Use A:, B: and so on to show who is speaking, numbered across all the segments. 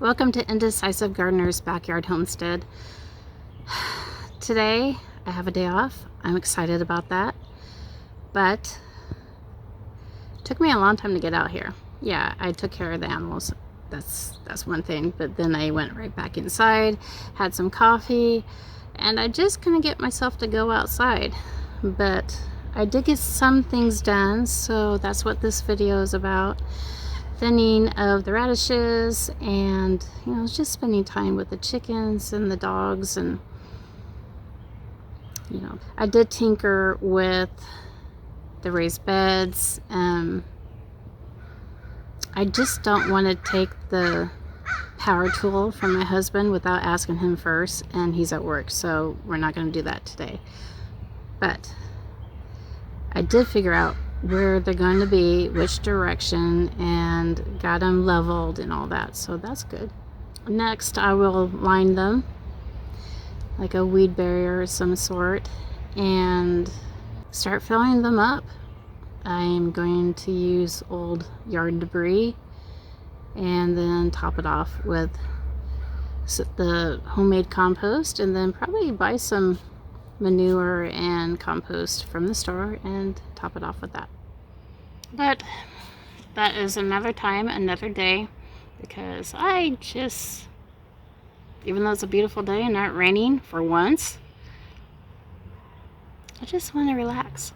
A: Welcome to Indecisive Gardener's Backyard Homestead. Today I have a day off. I'm excited about that, but it took me a long time to get out here. Yeah, I took care of the animals. That's one thing, but then I went right back inside, had some coffee, and I just couldn't get myself to go outside. But I did get some things done, so that's what this video is about. Thinning of the radishes, and just spending time with the chickens and the dogs. And I did tinker with the raised beds. I just don't want to take the power tool from my husband without asking him first, and he's at work, so we're not going to do that today. But I did figure out where they're going to be, which direction, and got them leveled and all that, so that's good. Next, I will line them like a weed barrier of some sort and start filling them up. I'm going to use old yard debris and then top it off with the homemade compost, and then probably buy some manure and compost from the store and top it off with that. But that is another time, another day, because even though it's a beautiful day and not raining for once, I just want to relax.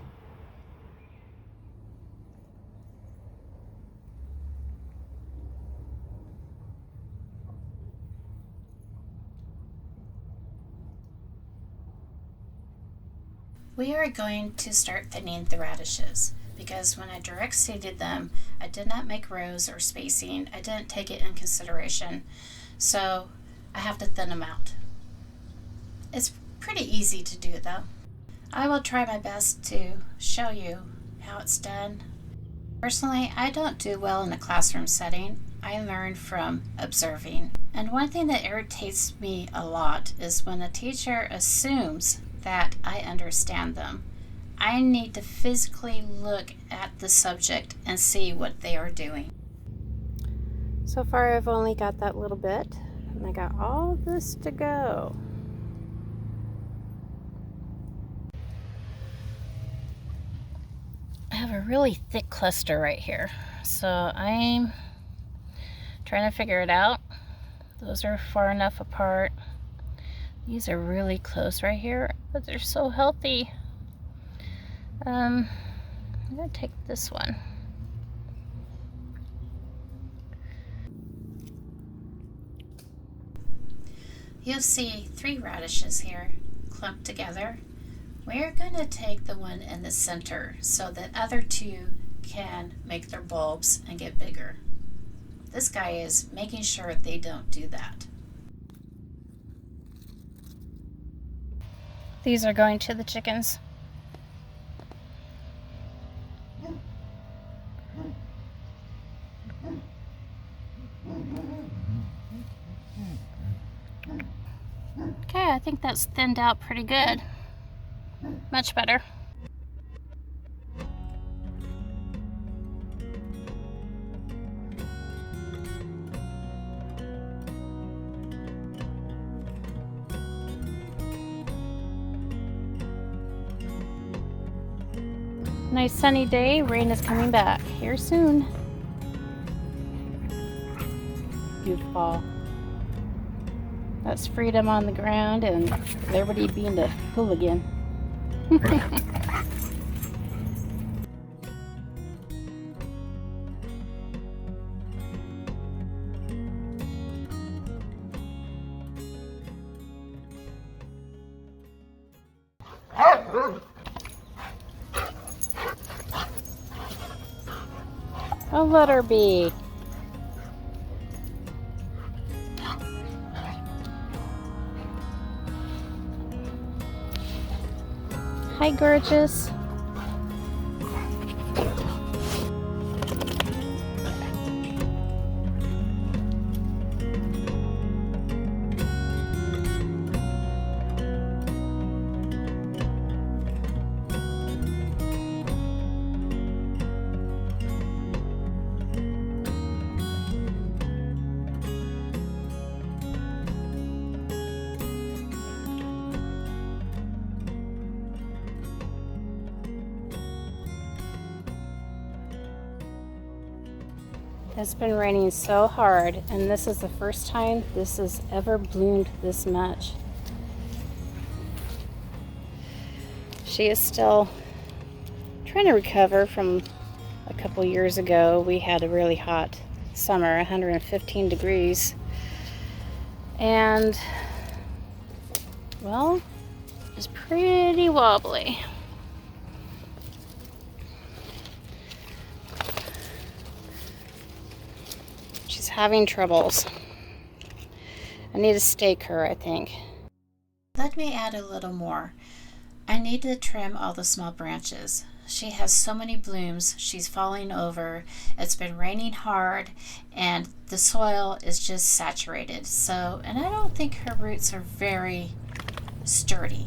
A: We are going to start thinning the radishes because when I direct seeded them, I did not make rows or spacing. I didn't take it in consideration, so I have to thin them out. It's pretty easy to do though. I will try my best to show you how it's done. Personally, I don't do well in a classroom setting. I learn from observing. And one thing that irritates me a lot is when a teacher assumes that I understand them. I need to physically look at the subject and see what they are doing. So far I've only got that little bit, and I got all this to go. I have a really thick cluster right here, so I'm trying to figure it out. Those are far enough apart. These are really close right here, but they're so healthy. I'm gonna take this one. You'll see 3 radishes here clumped together. We're gonna take the one in the center so that other 2 can make their bulbs and get bigger. This guy is making sure they don't do that. These are going to the chickens. Okay, I think that's thinned out pretty good. Much better. Nice sunny day. Rain is coming back here soon. Beautiful. That's freedom on the ground and liberty being to pull again. Oh, let her be. Hi, gorgeous. It's been raining so hard, and this is the first time this has ever bloomed this much. She is still trying to recover from a couple years ago. We had a really hot summer, 115 degrees. And, well, it's pretty wobbly. She's having troubles. I need to stake her, I think. Let me add a little more. I need to trim all the small branches. She has so many blooms, she's falling over. It's been raining hard and the soil is just saturated. And I don't think her roots are very sturdy.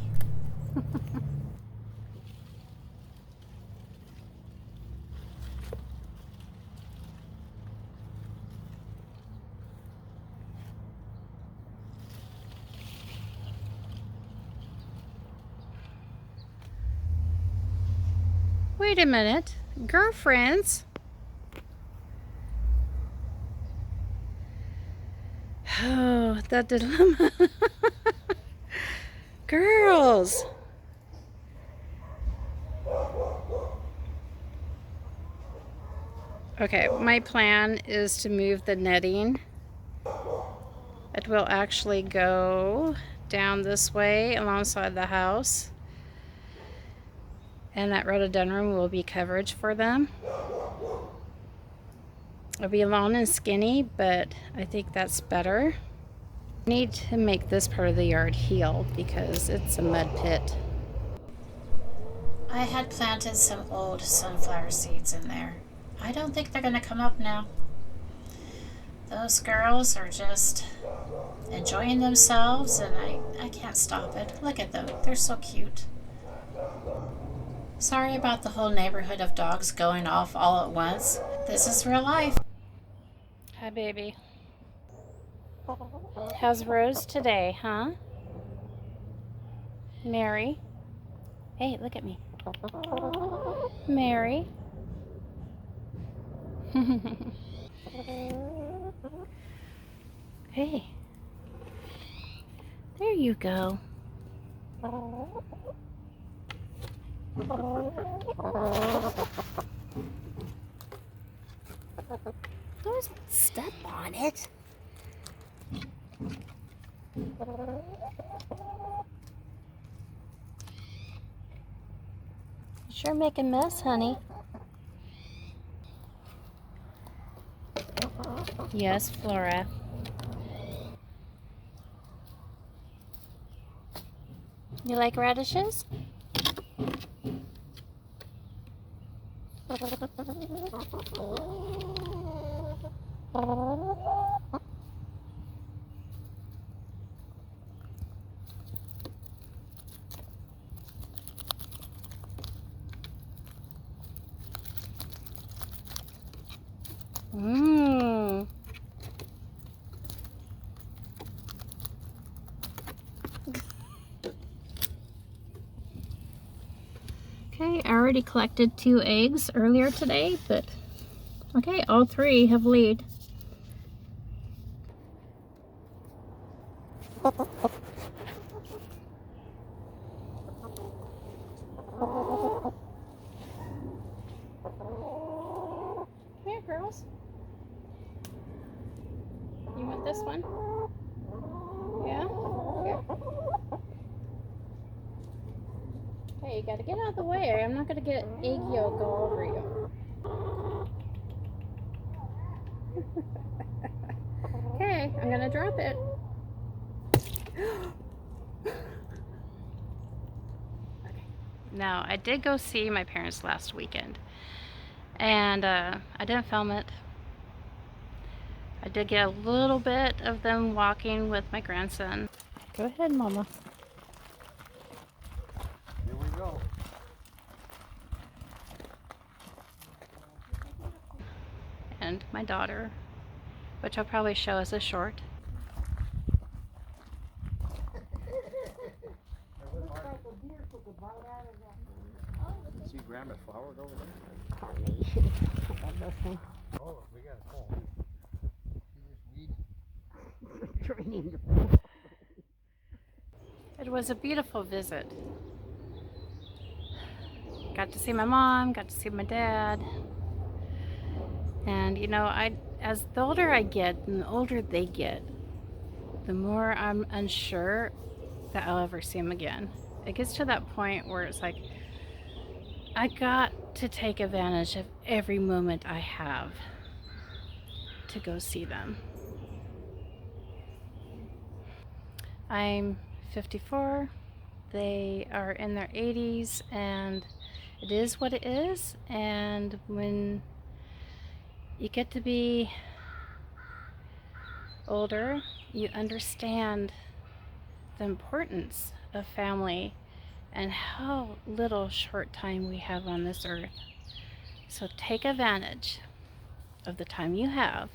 A: Wait a minute, girlfriends. Oh, that dilemma. Girls. Okay, my plan is to move the netting. It will actually go down this way alongside the house. And that rhododendron will be coverage for them. It'll be long and skinny, but I think that's better. I need to make this part of the yard heal because it's a mud pit. I had planted some old sunflower seeds in there. I don't think they're gonna come up now. Those girls are just enjoying themselves and I can't stop it. Look at them, they're so cute. Sorry about the whole neighborhood of dogs going off all at once. This is real life. Hi, baby. How's Rose today, huh? Mary? Hey, look at me. Mary? Hey. There you go. Don't step on it. Sure make a mess, honey. Yes, Flora. You like radishes? Mmm. Okay, I already collected 2 eggs earlier today, but okay, all 3 have laid. Here, girls. You want this one? Yeah? Here. Hey, you gotta get out of the way or I'm not gonna get egg yolk all over you. Okay, I'm gonna drop it. Okay. Now, I did go see my parents last weekend. And I didn't film it. I did get a little bit of them walking with my grandson. Go ahead, Mama.
B: Here we go.
A: And my daughter, which I'll probably show as a short.
B: See Grandma flowered over there?
C: Carnation.
B: Oh, we got a call.
C: Training.
A: It was a beautiful visit. Got to see my mom, got to see my dad. And you know, as the older I get and the older they get, the more I'm unsure that I'll ever see them again. It gets to that point where it's like, I got to take advantage of every moment I have to go see them. I'm 54, they are in their 80s, and it is what it is. And when you get to be older, you understand the importance of family and how little short time we have on this earth. So take advantage of the time you have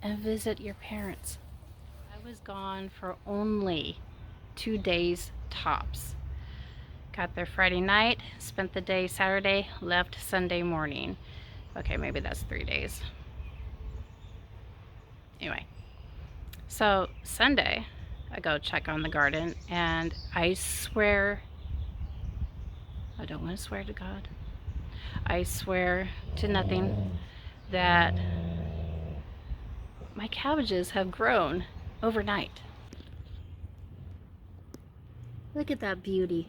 A: and visit your parents. I was gone for only 2 days tops. Got there Friday night, spent the day Saturday, left Sunday morning. Okay, maybe that's 3 days. Anyway, so Sunday, I go check on the garden, and I swear, I don't want to swear to God, I swear to nothing that my cabbages have grown overnight. Look at that beauty.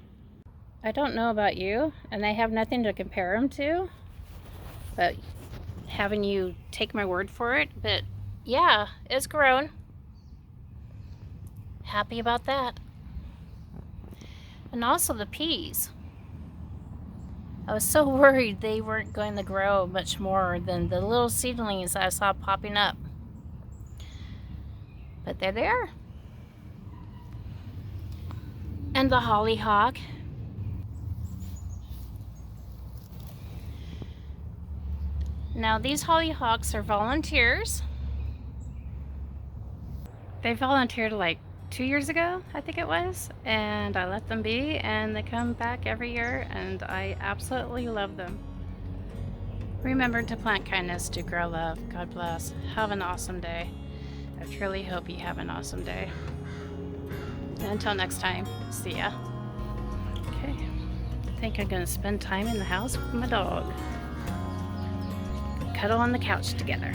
A: I don't know about you, and I have nothing to compare them to, but having you take my word for it, but yeah, it's grown. Happy about that. And also the peas. I was so worried they weren't going to grow much more than the little seedlings I saw popping up. But they're there. And the hollyhock. Now these hollyhocks are volunteers. They volunteered like 2 years ago, I think it was, and I let them be, and they come back every year, and I absolutely love them. Remember to plant kindness, to grow love. God bless. Have an awesome day. I truly hope you have an awesome day. And until next time, see ya. Okay, I think I'm gonna spend time in the house with my dog. Cuddle on the couch together.